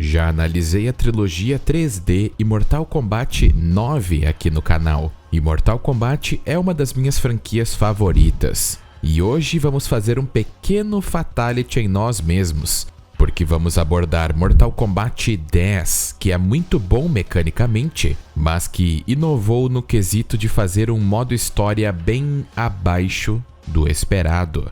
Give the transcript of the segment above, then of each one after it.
Já analisei a trilogia 3D e Mortal Kombat 9 aqui no canal, e Mortal Kombat é uma das minhas franquias favoritas. E hoje vamos fazer um pequeno fatality em nós mesmos, porque vamos abordar Mortal Kombat 10, que é muito bom mecanicamente, mas que inovou no quesito de fazer um modo história bem abaixo do esperado.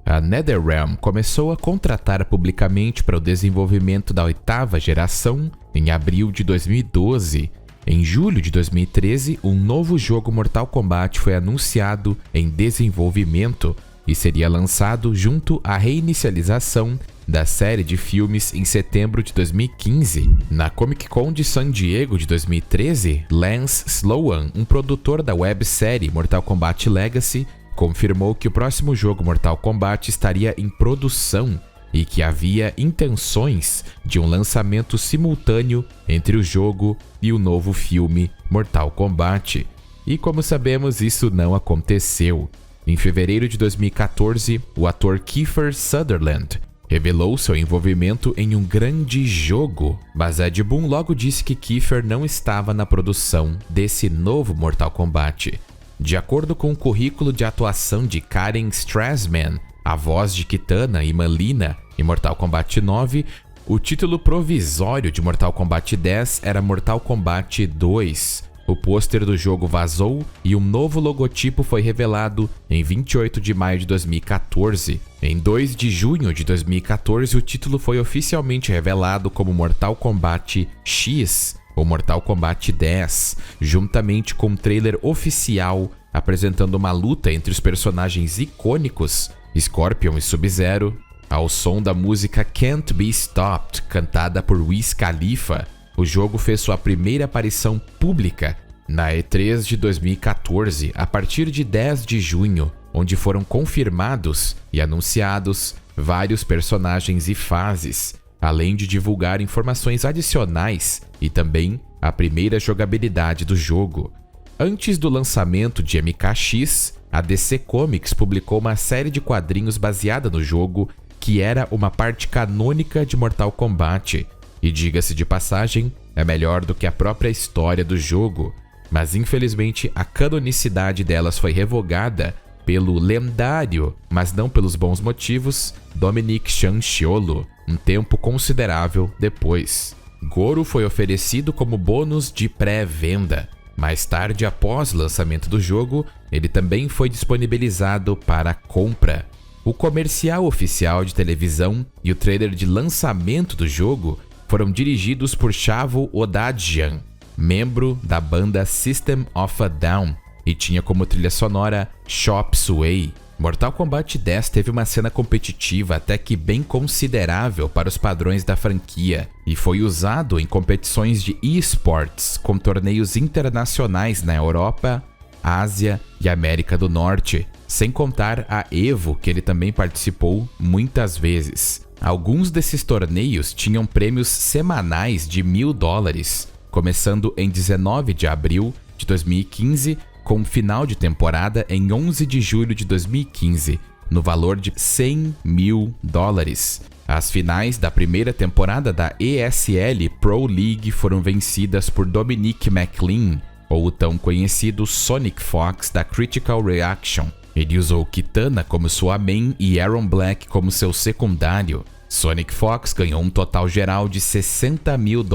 A NetherRealm começou a contratar publicamente para o desenvolvimento da 8ª geração em abril de 2012. Em julho de 2013, um novo jogo Mortal Kombat foi anunciado em desenvolvimento e seria lançado junto à reinicialização da série de filmes em setembro de 2015. Na Comic Con de San Diego de 2013, Lance Sloan, um produtor da websérie Mortal Kombat Legacy, confirmou que o próximo jogo Mortal Kombat estaria em produção e que havia intenções de um lançamento simultâneo entre o jogo e o novo filme Mortal Kombat. E como sabemos, isso não aconteceu. Em fevereiro de 2014, o ator Kiefer Sutherland revelou seu envolvimento em um grande jogo, mas Ed Boon logo disse que Kiefer não estava na produção desse novo Mortal Kombat. De acordo com o currículo de atuação de Karen Strassman, a voz de Kitana e Mileena em Mortal Kombat 9, o título provisório de Mortal Kombat 10 era Mortal Kombat 2. O pôster do jogo vazou e um novo logotipo foi revelado em 28 de maio de 2014. Em 2 de junho de 2014, o título foi oficialmente revelado como Mortal Kombat X, ou Mortal Kombat 10, juntamente com um trailer oficial apresentando uma luta entre os personagens icônicos Scorpion e Sub-Zero, ao som da música Can't Be Stopped, cantada por Wiz Khalifa. O jogo fez sua primeira aparição pública na E3 de 2014, a partir de 10 de junho, onde foram confirmados e anunciados vários personagens e fases, além de divulgar informações adicionais e também a primeira jogabilidade do jogo. Antes do lançamento de MKX, a DC Comics publicou uma série de quadrinhos baseada no jogo, que era uma parte canônica de Mortal Kombat, e diga-se de passagem, é melhor do que a própria história do jogo, mas infelizmente a canonicidade delas foi revogada pelo lendário, mas não pelos bons motivos, Dominic Scianciolo, um tempo considerável depois. Goro foi oferecido como bônus de pré-venda. Mais tarde, após o lançamento do jogo, ele também foi disponibilizado para compra. O comercial oficial de televisão e o trailer de lançamento do jogo foram dirigidos por Chavo Odadjian, membro da banda System of a Down, e tinha como trilha sonora Chop Suey. Mortal Kombat 10 teve uma cena competitiva até que bem considerável para os padrões da franquia e foi usado em competições de eSports com torneios internacionais na Europa, Ásia e América do Norte, sem contar a EVO, que ele também participou muitas vezes. Alguns desses torneios tinham prêmios semanais de $1.000, começando em 19 de abril de 2015, com final de temporada em 11 de julho de 2015, no valor de $100 mil. As finais da primeira temporada da ESL Pro League foram vencidas por Dominic McLean, ou o tão conhecido Sonic Fox da Critical Reaction. Ele usou Kitana como sua main e Aaron Black como seu secundário. Sonic Fox ganhou um total geral de $60 mil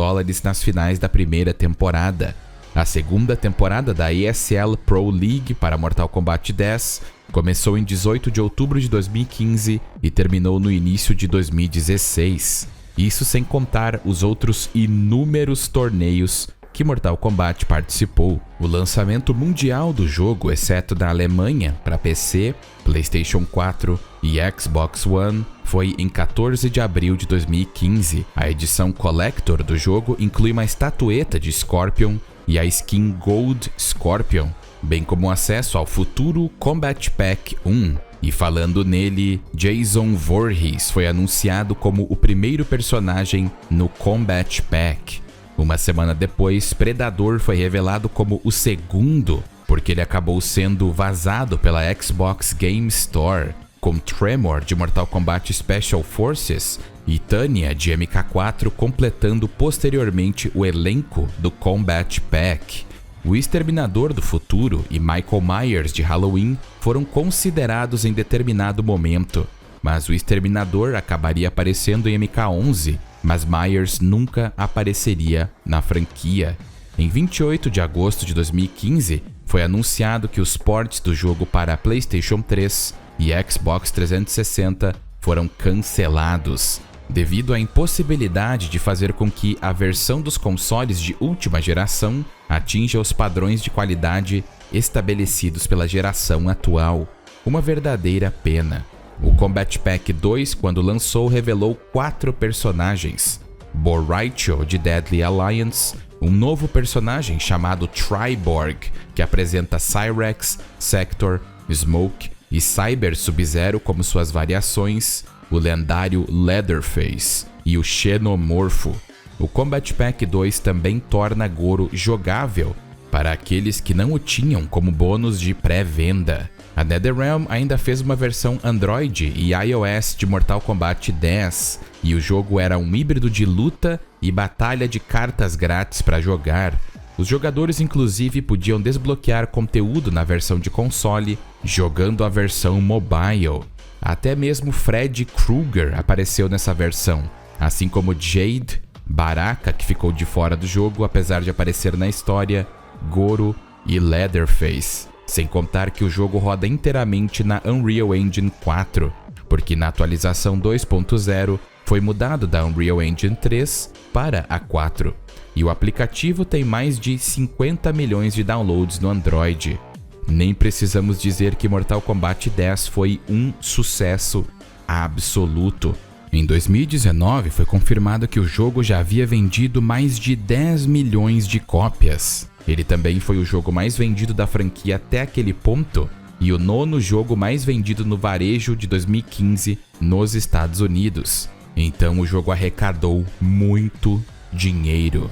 nas finais da primeira temporada. A segunda temporada da ESL Pro League para Mortal Kombat 10 começou em 18 de outubro de 2015 e terminou no início de 2016. Isso sem contar os outros inúmeros torneios que Mortal Kombat participou. O lançamento mundial do jogo, exceto da Alemanha, para PC, PlayStation 4 e Xbox One, foi em 14 de abril de 2015. A edição Collector do jogo inclui uma estatueta de Scorpion e a skin Gold Scorpion, bem como acesso ao futuro Combat Pack 1. E falando nele, Jason Voorhees foi anunciado como o primeiro personagem no Combat Pack. Uma semana depois, Predador foi revelado como o segundo, porque ele acabou sendo vazado pela Xbox Game Store. com Tremor de Mortal Kombat Special Forces e Tanya de MK4 completando posteriormente o elenco do Combat Pack. O Exterminador do Futuro e Michael Myers de Halloween foram considerados em determinado momento, mas o Exterminador acabaria aparecendo em MK11, mas Myers nunca apareceria na franquia. Em 28 de agosto de 2015, foi anunciado que os ports do jogo para PlayStation 3 e Xbox 360 foram cancelados, devido à impossibilidade de fazer com que a versão dos consoles de última geração atinja os padrões de qualidade estabelecidos pela geração atual. Uma verdadeira pena. O Combat Pack 2, quando lançou, revelou 4 personagens: Borraicho de Deadly Alliance, um novo personagem chamado Triborg, que apresenta Cyrax, Sector, Smoke e Cyber Sub-Zero como suas variações, o lendário Leatherface e o Xenomorfo. O Combat Pack 2 também torna Goro jogável para aqueles que não o tinham como bônus de pré-venda. A NetherRealm ainda fez uma versão Android e iOS de Mortal Kombat 10, e o jogo era um híbrido de luta e batalha de cartas grátis para jogar. Os jogadores inclusive podiam desbloquear conteúdo na versão de console jogando a versão mobile. Até mesmo Freddy Krueger apareceu nessa versão, assim como Jade, Baraka, que ficou de fora do jogo apesar de aparecer na história, Goro e Leatherface. Sem contar que o jogo roda inteiramente na Unreal Engine 4, porque na atualização 2.0 foi mudado da Unreal Engine 3 para a 4, e o aplicativo tem mais de 50 milhões de downloads no Android. Nem precisamos dizer que Mortal Kombat 10 foi um sucesso absoluto. Em 2019 foi confirmado que o jogo já havia vendido mais de 10 milhões de cópias. Ele também foi o jogo mais vendido da franquia até aquele ponto e o 9º jogo mais vendido no varejo de 2015 nos Estados Unidos. Então o jogo arrecadou muito dinheiro.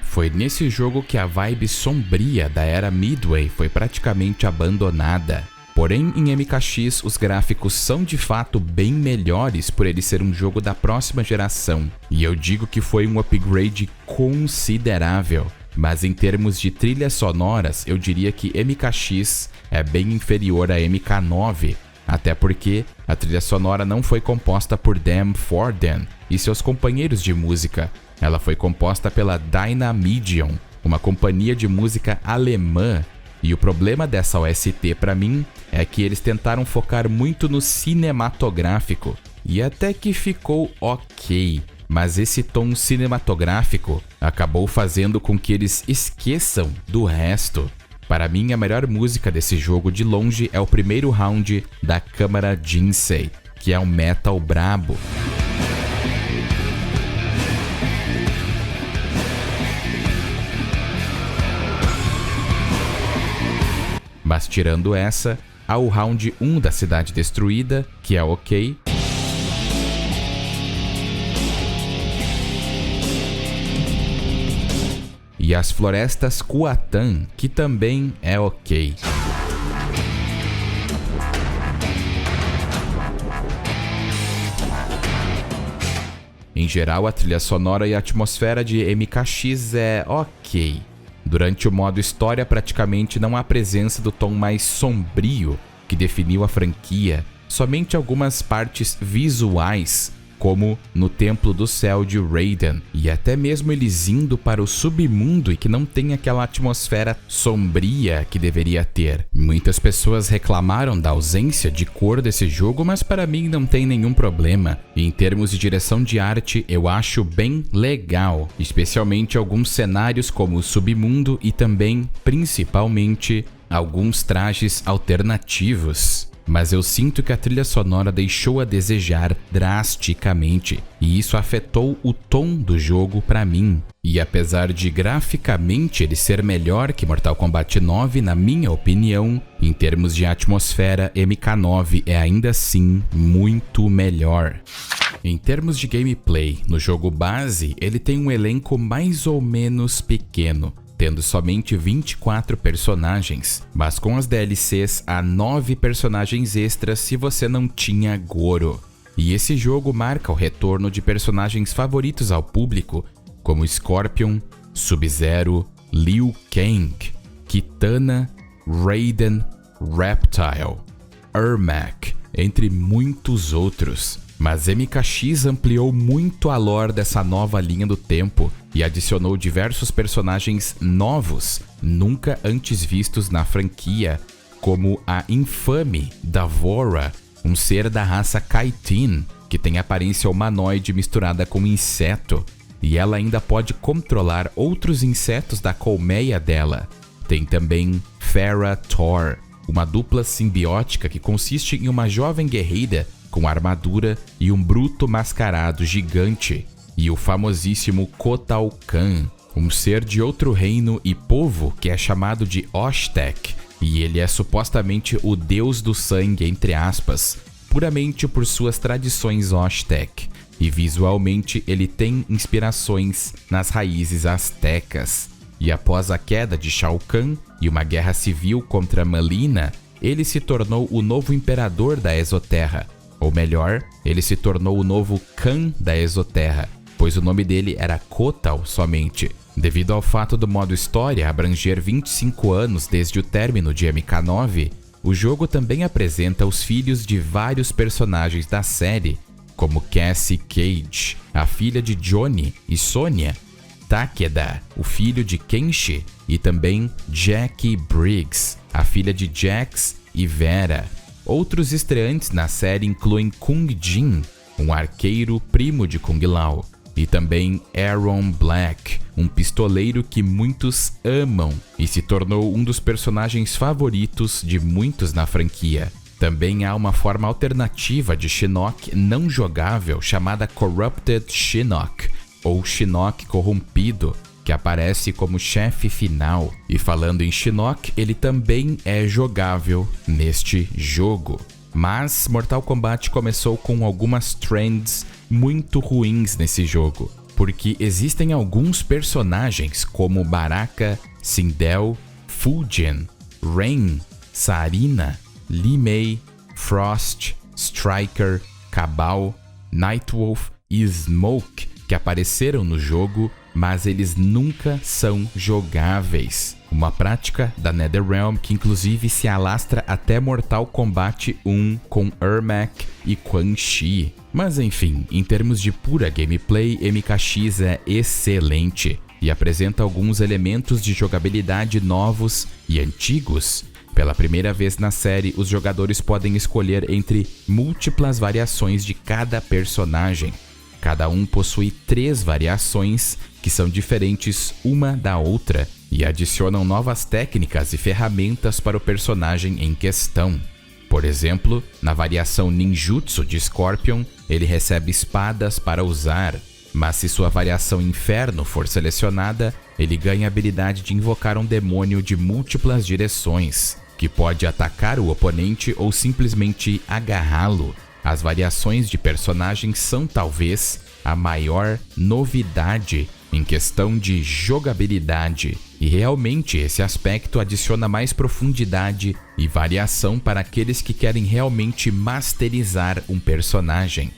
Foi nesse jogo que a vibe sombria da era Midway foi praticamente abandonada. Porém, em MKX, os gráficos são de fato bem melhores por ele ser um jogo da próxima geração. E eu digo que foi um upgrade considerável. Mas em termos de trilhas sonoras, eu diria que MKX é bem inferior a MK9. Até porque a trilha sonora não foi composta por Dan Forden e seus companheiros de música. Ela foi composta pela Dynamedion, uma companhia de música alemã. E o problema dessa OST para mim é que eles tentaram focar muito no cinematográfico. E até que ficou ok, mas esse tom cinematográfico acabou fazendo com que eles esqueçam do resto. Para mim, a melhor música desse jogo de longe é o primeiro round da Câmara Jinsei, que é um metal brabo. Mas tirando essa, há o round 1 da Cidade Destruída, que é ok. E as Florestas Kuatan, que também é ok. Em geral, a trilha sonora e a atmosfera de MKX é ok. Durante o modo história, praticamente não há presença do tom mais sombrio que definiu a franquia, somente algumas partes visuais, como no Templo do Céu de Raiden, e até mesmo eles indo para o submundo e que não tem aquela atmosfera sombria que deveria ter. Muitas pessoas reclamaram da ausência de cor desse jogo, mas para mim não tem nenhum problema. E em termos de direção de arte, eu acho bem legal, especialmente alguns cenários como o submundo e também, principalmente, alguns trajes alternativos. Mas eu sinto que a trilha sonora deixou a desejar drasticamente, e isso afetou o tom do jogo pra mim. E apesar de graficamente ele ser melhor que Mortal Kombat 9, na minha opinião, em termos de atmosfera, MK9 é ainda assim muito melhor. Em termos de gameplay, no jogo base, ele tem um elenco mais ou menos pequeno. tendo somente 24 personagens, mas com as DLCs há 9 personagens extras se você não tinha Goro. E esse jogo marca o retorno de personagens favoritos ao público, como Scorpion, Sub-Zero, Liu Kang, Kitana, Raiden, Reptile, Ermac, entre muitos outros. Mas MKX ampliou muito a lore dessa nova linha do tempo e adicionou diversos personagens novos, nunca antes vistos na franquia, como a infame Davora, um ser da raça Kytinn, que tem aparência humanoide misturada com inseto, e ela ainda pode controlar outros insetos da colmeia dela. Tem também Farah Thor, uma dupla simbiótica que consiste em uma jovem guerreira com armadura e um bruto mascarado gigante, e o famosíssimo Kotal Kahn, um ser de outro reino e povo que é chamado de Osh-Tekk, e ele é supostamente o deus do sangue, entre aspas, puramente por suas tradições Osh-Tekk, e visualmente ele tem inspirações nas raízes astecas. E após a queda de Shao Kahn e uma guerra civil contra Mileena, ele se tornou o novo imperador da Exoterra. Ou melhor, ele se tornou o novo Khan da Exoterra, pois o nome dele era Kotal somente. Devido ao fato do modo história abranger 25 anos desde o término de MK9, o jogo também apresenta os filhos de vários personagens da série, como Cassie Cage, a filha de Johnny e Sonya, Takeda, o filho de Kenshi, e também Jackie Briggs, a filha de Jax e Vera. Outros estreantes na série incluem Kung Jin, um arqueiro primo de Kung Lao, e também Aaron Black, um pistoleiro que muitos amam e se tornou um dos personagens favoritos de muitos na franquia. Também há uma forma alternativa de Shinnok não jogável chamada Corrupted Shinnok, ou Shinnok corrompido, que aparece como chefe final. E falando em Shinnok, ele também é jogável neste jogo. Mas Mortal Kombat começou com algumas trends muito ruins nesse jogo, porque existem alguns personagens como Baraka, Sindel, Fujin, Rain, Sareena, Li Mei, Frost, Striker, Kabal, Nightwolf e Smoke, que apareceram no jogo, mas eles nunca são jogáveis. Uma prática da NetherRealm que inclusive se alastra até Mortal Kombat 1 com Ermac e Quan Chi. Mas enfim, em termos de pura gameplay, MKX é excelente e apresenta alguns elementos de jogabilidade novos e antigos. Pela primeira vez na série, os jogadores podem escolher entre múltiplas variações de cada personagem. Cada um possui 3 variações que são diferentes uma da outra e adicionam novas técnicas e ferramentas para o personagem em questão. Por exemplo, na variação Ninjutsu de Scorpion, ele recebe espadas para usar, mas se sua variação Inferno for selecionada, ele ganha a habilidade de invocar um demônio de múltiplas direções, que pode atacar o oponente ou simplesmente agarrá-lo. As variações de personagens são talvez a maior novidade em questão de jogabilidade, e realmente esse aspecto adiciona mais profundidade e variação para aqueles que querem realmente masterizar um personagem.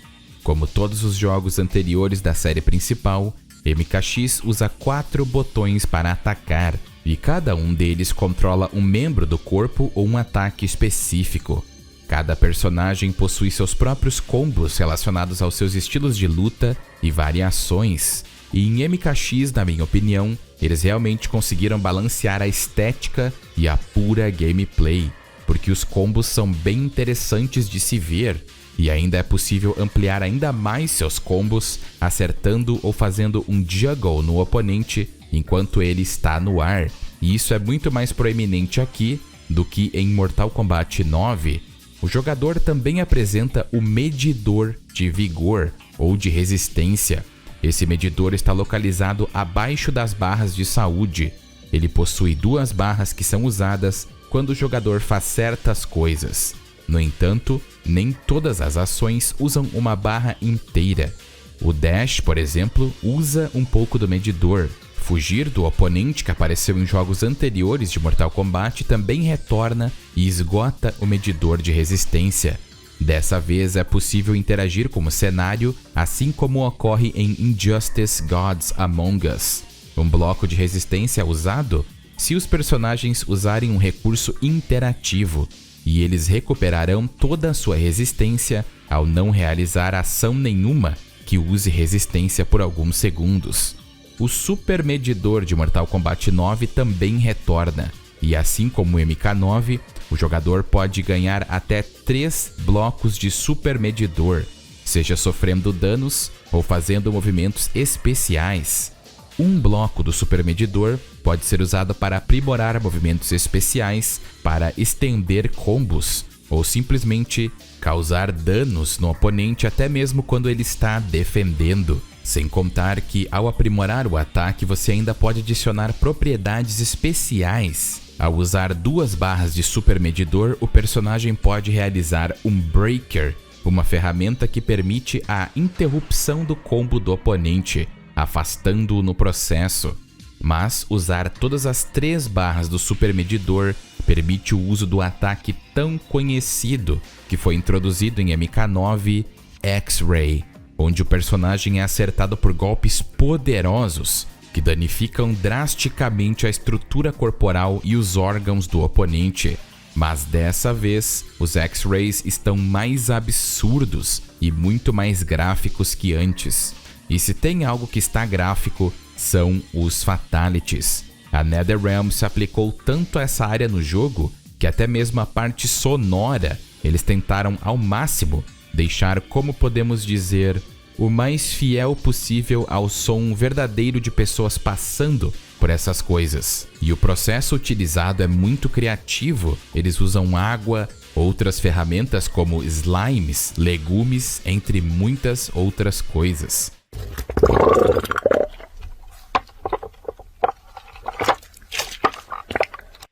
Como todos os jogos anteriores da série principal, MKX usa 4 botões para atacar, e cada um deles controla um membro do corpo ou um ataque específico. Cada personagem possui seus próprios combos relacionados aos seus estilos de luta e variações. E em MKX, na minha opinião, eles realmente conseguiram balancear a estética e a pura gameplay, porque os combos são bem interessantes de se ver, e ainda é possível ampliar ainda mais seus combos, acertando ou fazendo um juggle no oponente enquanto ele está no ar, e isso é muito mais proeminente aqui do que em Mortal Kombat 9. O jogador também apresenta o medidor de vigor ou de resistência. Esse medidor está localizado abaixo das barras de saúde. Ele possui 2 barras que são usadas quando o jogador faz certas coisas. No entanto, nem todas as ações usam uma barra inteira. O Dash, por exemplo, usa um pouco do medidor. Fugir do oponente que apareceu em jogos anteriores de Mortal Kombat também retorna e esgota o medidor de resistência. Dessa vez é possível interagir com o cenário, assim como ocorre em Injustice Gods Among Us. Um bloco de resistência é usado se os personagens usarem um recurso interativo, e eles recuperarão toda a sua resistência ao não realizar ação nenhuma que use resistência por alguns segundos. O Super Medidor de Mortal Kombat 9 também retorna, e assim como o MK9, o jogador pode ganhar até 3 blocos de Super Medidor, seja sofrendo danos ou fazendo movimentos especiais. Um bloco do Super Medidor pode ser usado para aprimorar movimentos especiais, para estender combos, ou simplesmente causar danos no oponente até mesmo quando ele está defendendo. Sem contar que, ao aprimorar o ataque, você ainda pode adicionar propriedades especiais. Ao usar 2 barras de Super Medidor, o personagem pode realizar um Breaker, uma ferramenta que permite a interrupção do combo do oponente, afastando-o no processo. Mas usar todas as 3 barras do Super Medidor permite o uso do ataque tão conhecido que foi introduzido em MK9, X-Ray, onde o personagem é acertado por golpes poderosos que danificam drasticamente a estrutura corporal e os órgãos do oponente. Mas dessa vez, os X-Rays estão mais absurdos e muito mais gráficos que antes. E se tem algo que está gráfico, são os Fatalities. A NetherRealm se aplicou tanto a essa área no jogo que até mesmo a parte sonora eles tentaram ao máximo deixar, como podemos dizer, o mais fiel possível ao som verdadeiro de pessoas passando por essas coisas. E o processo utilizado é muito criativo. Eles usam água, outras ferramentas como slimes, legumes, entre muitas outras coisas.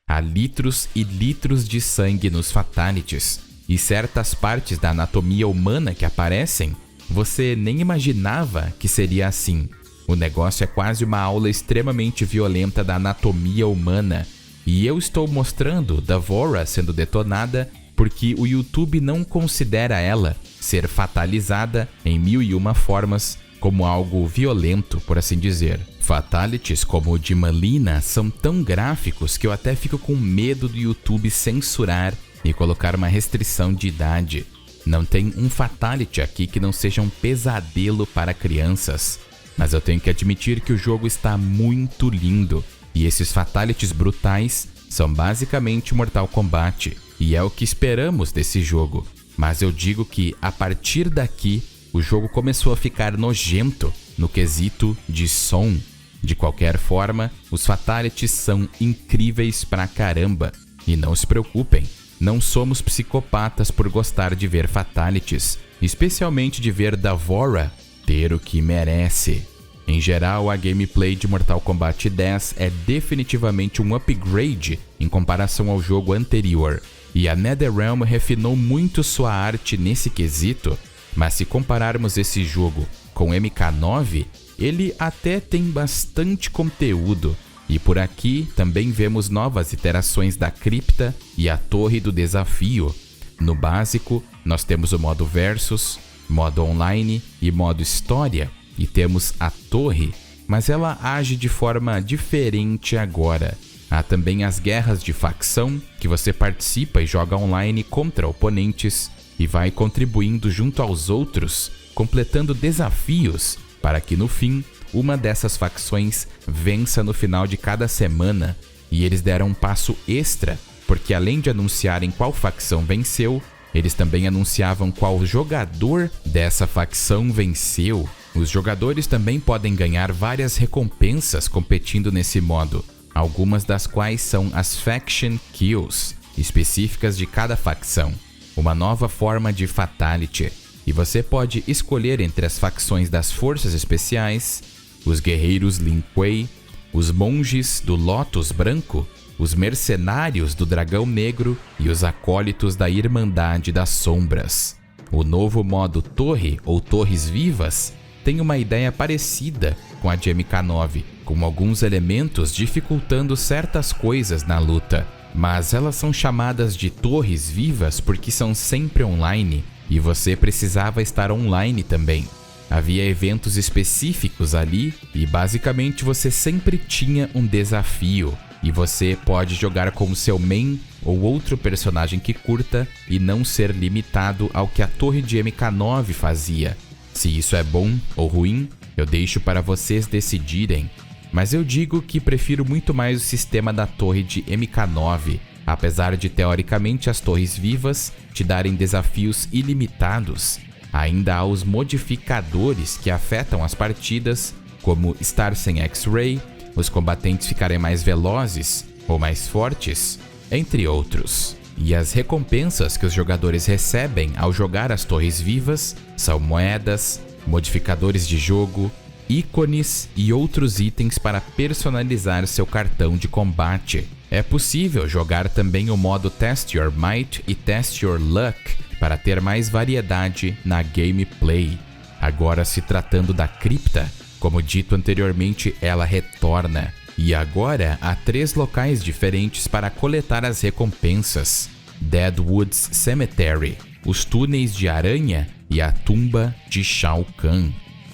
Há litros e litros de sangue nos Fatalities, e certas partes da anatomia humana que aparecem, você nem imaginava que seria assim. O negócio é quase uma aula extremamente violenta da anatomia humana, e eu estou mostrando Davora sendo detonada porque o YouTube não considera ela ser fatalizada em 1001 formas como algo violento, por assim dizer. Fatalities como o de Mileena são tão gráficos que eu até fico com medo do YouTube censurar e colocar uma restrição de idade. Não tem um Fatality aqui que não seja um pesadelo para crianças. Mas eu tenho que admitir que o jogo está muito lindo, e esses Fatalities brutais são basicamente Mortal Kombat, e é o que esperamos desse jogo. Mas eu digo que, a partir daqui, o jogo começou a ficar nojento no quesito de som. De qualquer forma, os Fatalities são incríveis pra caramba. E não se preocupem, não somos psicopatas por gostar de ver Fatalities, especialmente de ver Davora ter o que merece. Em geral, a gameplay de Mortal Kombat 10 é definitivamente um upgrade em comparação ao jogo anterior, e a NetherRealm refinou muito sua arte nesse quesito, mas se compararmos esse jogo com MK9, ele até tem bastante conteúdo, e por aqui também vemos novas iterações da cripta e a torre do desafio. No básico, nós temos o modo versus, modo online e modo história, e temos a torre, mas ela age de forma diferente agora. Há também as guerras de facção, que você participa e joga online contra oponentes e vai contribuindo junto aos outros, completando desafios para que no fim uma dessas facções vença no final de cada semana. E eles deram um passo extra, porque além de anunciarem qual facção venceu, eles também anunciavam qual jogador dessa facção venceu. Os jogadores também podem ganhar várias recompensas competindo nesse modo, algumas das quais são as Faction Kills, específicas de cada facção, uma nova forma de Fatality, e você pode escolher entre as facções das Forças Especiais, os Guerreiros Lin Kuei, os Monges do Lotus Branco, os Mercenários do Dragão Negro e os Acólitos da Irmandade das Sombras. O novo modo Torre ou Torres Vivas tem uma ideia parecida com a de MK9, com alguns elementos dificultando certas coisas na luta, mas elas são chamadas de torres vivas porque são sempre online e você precisava estar online também. Havia eventos específicos ali e basicamente você sempre tinha um desafio e você pode jogar como seu main ou outro personagem que curta e não ser limitado ao que a torre de MK9 fazia. Se isso é bom ou ruim, eu deixo para vocês decidirem, mas eu digo que prefiro muito mais o sistema da torre de MK9, apesar de teoricamente as torres vivas te darem desafios ilimitados. Ainda há os modificadores que afetam as partidas, como estar sem X-Ray, os combatentes ficarem mais velozes ou mais fortes, entre outros. E as recompensas que os jogadores recebem ao jogar as torres vivas são moedas, modificadores de jogo, ícones e outros itens para personalizar seu cartão de combate. É possível jogar também o modo Test Your Might e Test Your Luck para ter mais variedade na gameplay. Agora, se tratando da cripta, como dito anteriormente, ela retorna. E agora há 3 locais diferentes para coletar as recompensas: Deadwoods Cemetery, os túneis de aranha e a tumba de Shao Kahn.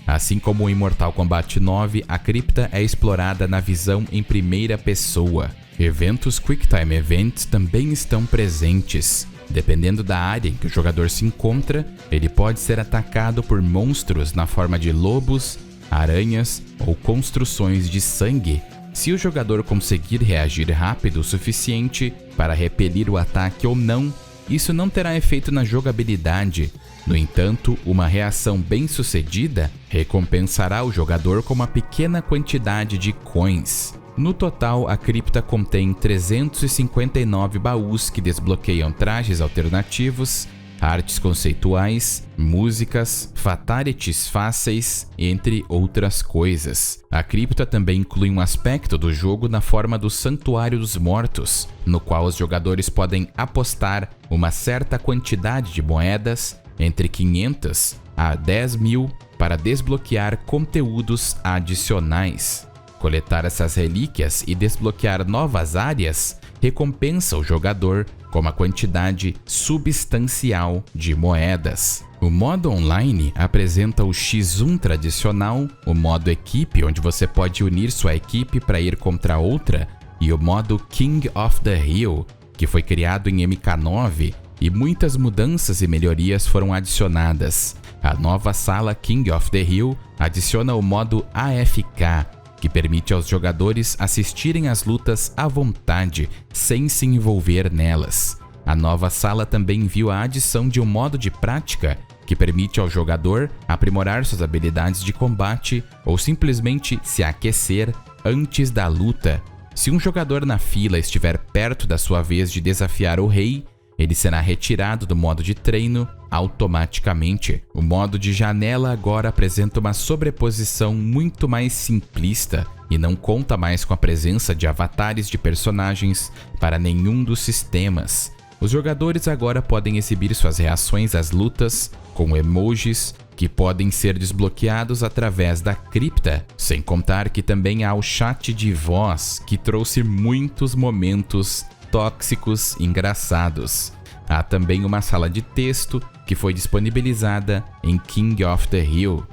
Assim como em Mortal Kombat 9, a cripta é explorada na visão em primeira pessoa. Eventos Quicktime Events também estão presentes. Dependendo da área em que o jogador se encontra, ele pode ser atacado por monstros na forma de lobos, aranhas ou construções de sangue. Se o jogador conseguir reagir rápido o suficiente para repelir o ataque ou não, isso não terá efeito na jogabilidade. No entanto, uma reação bem-sucedida recompensará o jogador com uma pequena quantidade de coins. No total, a cripta contém 359 baús que desbloqueiam trajes alternativos, artes conceituais, músicas, fatalities fáceis, entre outras coisas. A cripta também inclui um aspecto do jogo na forma do Santuário dos Mortos, no qual os jogadores podem apostar uma certa quantidade de moedas, entre 500 a 10 mil, para desbloquear conteúdos adicionais. Coletar essas relíquias e desbloquear novas áreas recompensa o jogador com uma quantidade substancial de moedas. O modo online apresenta o X1 tradicional, o modo equipe, onde você pode unir sua equipe para ir contra outra, e o modo King of the Hill, que foi criado em MK9 e muitas mudanças e melhorias foram adicionadas. A nova sala King of the Hill adiciona o modo AFK, que permite aos jogadores assistirem às lutas à vontade, sem se envolver nelas. A nova sala também viu a adição de um modo de prática, que permite ao jogador aprimorar suas habilidades de combate ou simplesmente se aquecer antes da luta. Se um jogador na fila estiver perto da sua vez de desafiar o rei, ele será retirado do modo de treino automaticamente. O modo de janela agora apresenta uma sobreposição muito mais simplista e não conta mais com a presença de avatares de personagens para nenhum dos sistemas. Os jogadores agora podem exibir suas reações às lutas com emojis que podem ser desbloqueados através da cripta, sem contar que também há o chat de voz, que trouxe muitos momentos tóxicos engraçados. Há também uma sala de texto que foi disponibilizada em King of the Hill.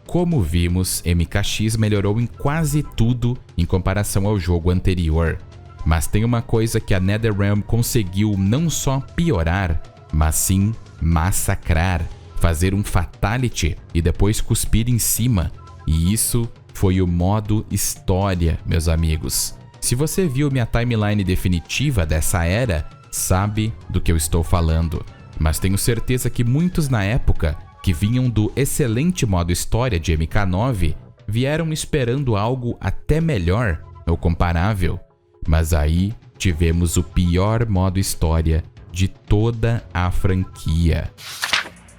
Como vimos, MKX melhorou em quase tudo em comparação ao jogo anterior. Mas tem uma coisa que a NetherRealm conseguiu não só piorar, mas sim massacrar, fazer um fatality e depois cuspir em cima. E isso foi o modo história, meus amigos. Se você viu minha timeline definitiva dessa era, sabe do que eu estou falando. Mas tenho certeza que muitos na época, que vinham do excelente modo história de MK9, vieram esperando algo até melhor ou comparável. Mas aí tivemos o pior modo história de toda a franquia.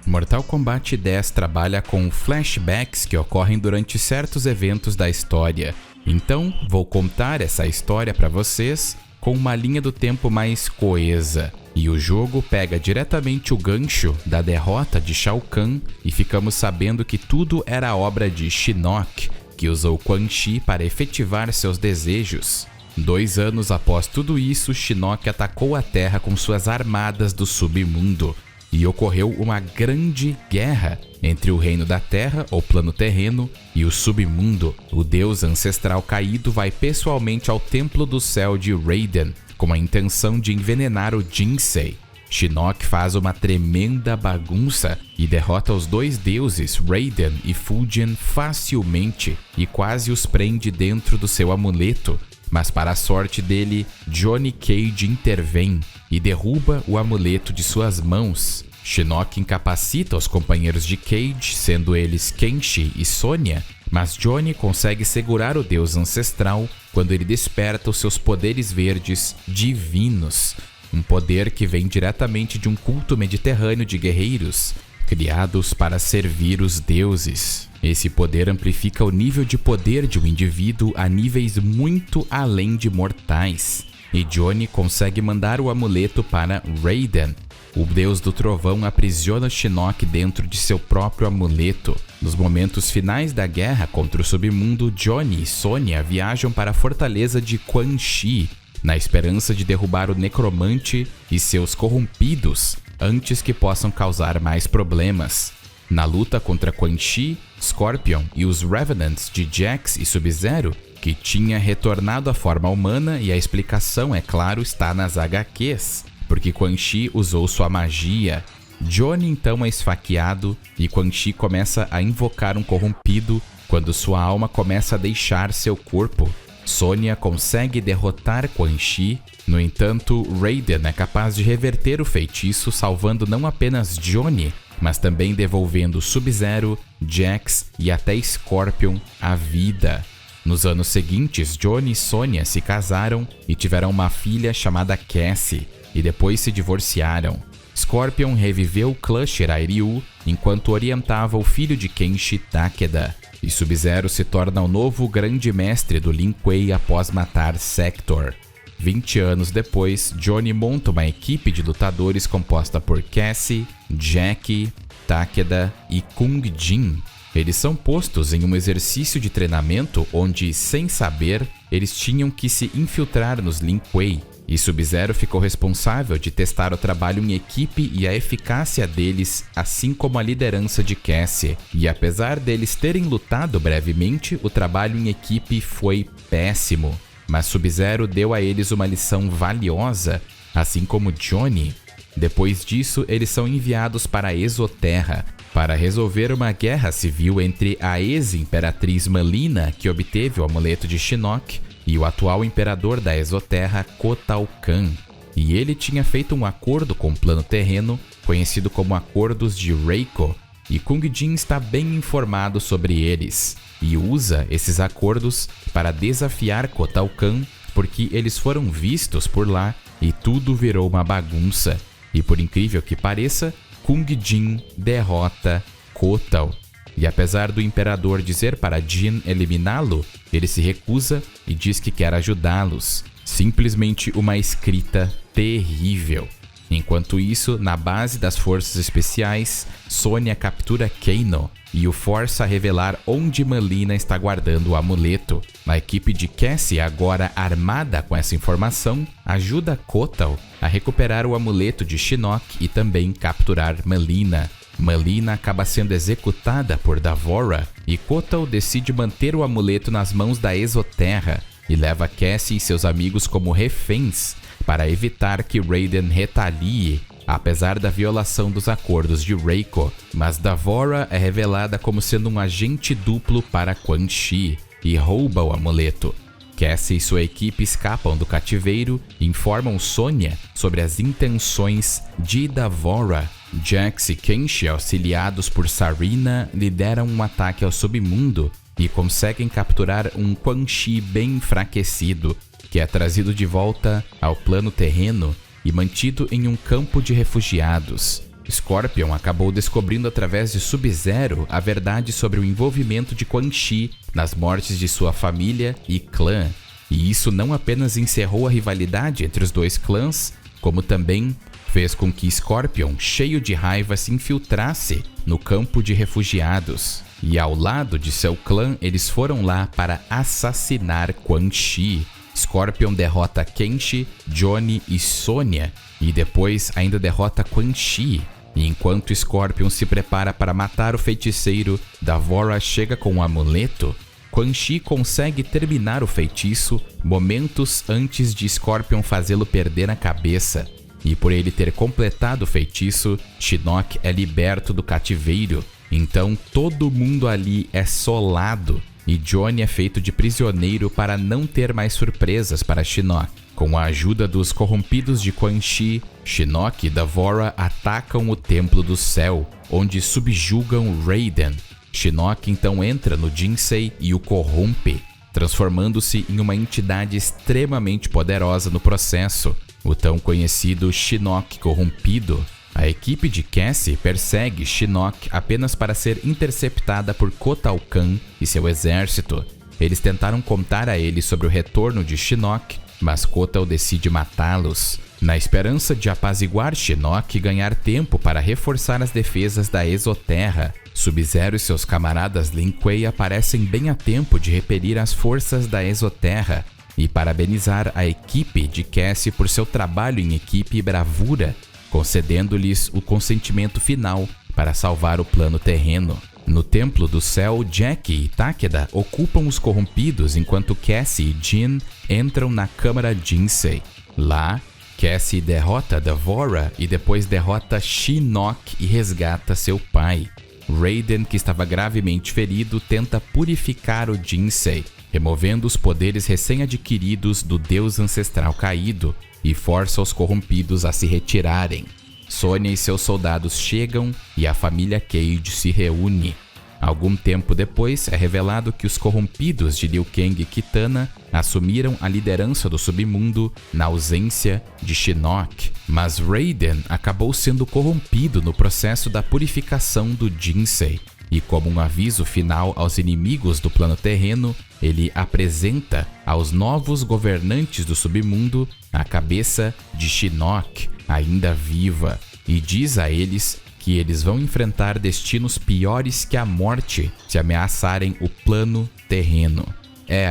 Mortal Kombat 10 trabalha com flashbacks que ocorrem durante certos eventos da história. Então, vou contar essa história para vocês com uma linha do tempo mais coesa. E o jogo pega diretamente o gancho da derrota de Shao Kahn e ficamos sabendo que tudo era obra de Shinnok, que usou Quan Chi para efetivar seus desejos. 2 anos após tudo isso, Shinnok atacou a Terra com suas armadas do submundo e ocorreu uma grande guerra entre o Reino da Terra, ou Plano Terreno, e o submundo. O deus ancestral caído vai pessoalmente ao Templo do Céu de Raiden com a intenção de envenenar o Jinsei. Shinnok faz uma tremenda bagunça e derrota os 2 deuses, Raiden e Fujian, facilmente e quase os prende dentro do seu amuleto. Mas para a sorte dele, Johnny Cage intervém e derruba o amuleto de suas mãos. Shinnok incapacita os companheiros de Cage, sendo eles Kenshi e Sonya, mas Johnny consegue segurar o deus ancestral quando ele desperta os seus poderes verdes divinos, um poder que vem diretamente de um culto mediterrâneo de guerreiros, criados para servir os deuses. Esse poder amplifica o nível de poder de um indivíduo a níveis muito além de mortais, e Johnny consegue mandar o amuleto para Raiden. O deus do trovão aprisiona Shinnok dentro de seu próprio amuleto. Nos momentos finais da guerra contra o submundo, Johnny e Sonya viajam para a fortaleza de Quan Chi, na esperança de derrubar o necromante e seus corrompidos antes que possam causar mais problemas. Na luta contra Quan Chi, Scorpion e os Revenants de Jax e Sub-Zero, que tinha retornado à forma humana, e a explicação, é claro, está nas HQs, porque Quan Chi usou sua magia. Johnny então é esfaqueado e Quan Chi começa a invocar um corrompido quando sua alma começa a deixar seu corpo. Sonya consegue derrotar Quan Chi, no entanto, Raiden é capaz de reverter o feitiço, salvando não apenas Johnny, mas também devolvendo Sub-Zero, Jax e até Scorpion à vida. Nos anos seguintes, Johnny e Sonya se casaram e tiveram uma filha chamada Cassie, e depois se divorciaram. Scorpion reviveu Crusher Airyu enquanto orientava o filho de Kenshi, Takeda, e Sub-Zero se torna o novo grande mestre do Lin Kuei após matar Sector. 20 anos depois, Johnny monta uma equipe de lutadores composta por Cassie, Jackie, Takeda e Kung Jin. Eles são postos em um exercício de treinamento onde, sem saber, eles tinham que se infiltrar nos Lin Kuei, e Sub-Zero ficou responsável de testar o trabalho em equipe e a eficácia deles, assim como a liderança de Cassie. E apesar deles terem lutado brevemente, o trabalho em equipe foi péssimo. Mas Sub-Zero deu a eles uma lição valiosa, assim como Johnny. Depois disso, eles são enviados para a Exoterra para resolver uma guerra civil entre a ex-imperatriz Mileena, que obteve o amuleto de Shinnok, e o atual imperador da Exoterra, Kotal Kahn. E ele tinha feito um acordo com o Plano Terreno, conhecido como Acordos de Reiko, e Kung Jin está bem informado sobre eles, e usa esses acordos para desafiar Kotal Kahn, porque eles foram vistos por lá e tudo virou uma bagunça. E por incrível que pareça, Kung Jin derrota Kotal. E apesar do imperador dizer para Jin eliminá-lo, ele se recusa e diz que quer ajudá-los. Simplesmente uma escrita terrível. Enquanto isso, na base das forças especiais, Sonya captura Kano e o força a revelar onde Mileena está guardando o amuleto. A equipe de Cassie, agora armada com essa informação, ajuda Kotal a recuperar o amuleto de Shinnok e também capturar Mileena. Mileena acaba sendo executada por Davora e Kotal decide manter o amuleto nas mãos da Exoterra e leva Cassie e seus amigos como reféns para evitar que Raiden retalie, apesar da violação dos acordos de Reiko. Mas Davora é revelada como sendo um agente duplo para Quan Chi e rouba o amuleto. Cassie e sua equipe escapam do cativeiro e informam Sonya sobre as intenções de Davora. Jax e Kenshi, auxiliados por Sareena, lideram um ataque ao submundo e conseguem capturar um Quan Chi bem enfraquecido, que é trazido de volta ao plano terreno e mantido em um campo de refugiados. Scorpion acabou descobrindo através de Sub-Zero a verdade sobre o envolvimento de Quan Chi nas mortes de sua família e clã, e isso não apenas encerrou a rivalidade entre os dois clãs, como também fez com que Scorpion, cheio de raiva, se infiltrasse no campo de refugiados. E ao lado de seu clã, eles foram lá para assassinar Quan Chi. Scorpion derrota Kenshi, Johnny e Sonya, e depois ainda derrota Quan Chi. E enquanto Scorpion se prepara para matar o feiticeiro, D'Vorah chega com um amuleto. Quan Chi consegue terminar o feitiço momentos antes de Scorpion fazê-lo perder a cabeça. E por ele ter completado o feitiço, Shinnok é liberto do cativeiro. Então todo mundo ali é solado e Johnny é feito de prisioneiro para não ter mais surpresas para Shinnok. Com a ajuda dos corrompidos de Quan Chi, Shinnok e D'Vorah atacam o Templo do Céu, onde subjugam Raiden. Shinnok então entra no Jinsei e o corrompe, transformando-se em uma entidade extremamente poderosa no processo, o tão conhecido Shinnok corrompido. A equipe de Cassie persegue Shinnok apenas para ser interceptada por Kotal Kahn e seu exército. Eles tentaram contar a ele sobre o retorno de Shinnok, mas Kotal decide matá-los, na esperança de apaziguar Shinnok e ganhar tempo para reforçar as defesas da Exoterra. Sub-Zero e seus camaradas Lin Kuei aparecem bem a tempo de repelir as forças da Exoterra e parabenizar a equipe de Cassie por seu trabalho em equipe e bravura, concedendo-lhes o consentimento final para salvar o plano terreno. No Templo do Céu, Jack e Takeda ocupam os corrompidos enquanto Cassie e Jin entram na Câmara Jinsei. Lá, Cassie derrota D'Vorah e depois derrota Shinnok e resgata seu pai. Raiden, que estava gravemente ferido, tenta purificar o Jinsei, removendo os poderes recém-adquiridos do deus ancestral caído, e força os corrompidos a se retirarem. Sonya e seus soldados chegam e a família Cage se reúne. Algum tempo depois, é revelado que os corrompidos de Liu Kang e Kitana assumiram a liderança do submundo na ausência de Shinnok. Mas Raiden acabou sendo corrompido no processo da purificação do Jinsei. E como um aviso final aos inimigos do plano terreno, ele apresenta aos novos governantes do submundo a cabeça de Shinnok, ainda viva, e diz a eles que eles vão enfrentar destinos piores que a morte se ameaçarem o plano terreno.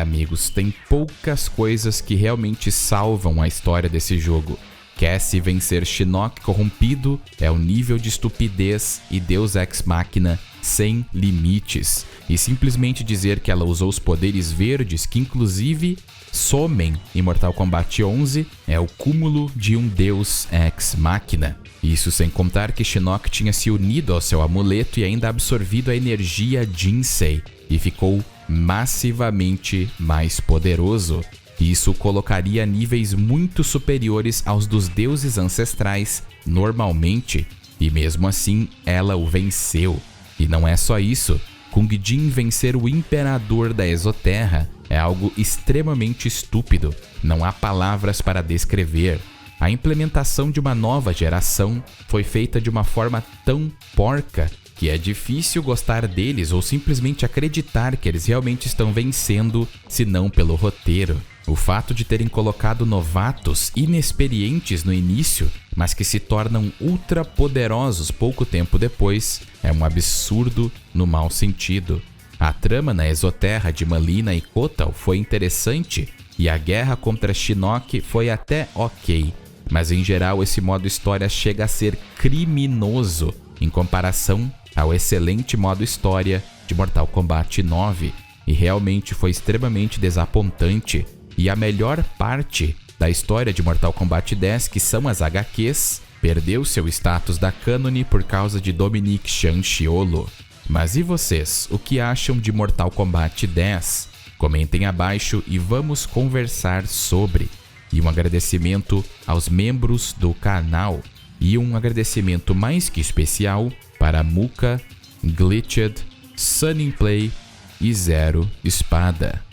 Amigos, tem poucas coisas que realmente salvam a história desse jogo. Cassie vencer Shinnok corrompido é um nível de estupidez e Deus Ex Machina sem limites. E simplesmente dizer que ela usou os poderes verdes, que inclusive somem em Mortal Kombat 11, é o cúmulo de um Deus Ex Machina. Isso sem contar que Shinnok tinha se unido ao seu amuleto e ainda absorvido a energia Jinsei e ficou massivamente mais poderoso. Isso colocaria níveis muito superiores aos dos deuses ancestrais normalmente, e mesmo assim ela o venceu. E não é só isso, Kung Jin vencer o Imperador da Exoterra é algo extremamente estúpido, não há palavras para descrever. A implementação de uma nova geração foi feita de uma forma tão porca que é difícil gostar deles ou simplesmente acreditar que eles realmente estão vencendo, se não pelo roteiro. O fato de terem colocado novatos inexperientes no início, mas que se tornam ultra poderosos pouco tempo depois, é um absurdo no mau sentido. A trama na Exoterra de Mileena e Kotal foi interessante e a guerra contra Shinnok foi até ok, mas em geral esse modo história chega a ser criminoso em comparação ao excelente modo história de Mortal Kombat 9, e realmente foi extremamente desapontante. E a melhor parte da história de Mortal Kombat 10, que são as HQs, perdeu seu status da cânone por causa de Dominique Shanchiolo. Mas e vocês, o que acham de Mortal Kombat 10? Comentem abaixo e vamos conversar sobre. E um agradecimento aos membros do canal. E um agradecimento mais que especial para Muka, Glitched, Sunny Play e Zero Espada.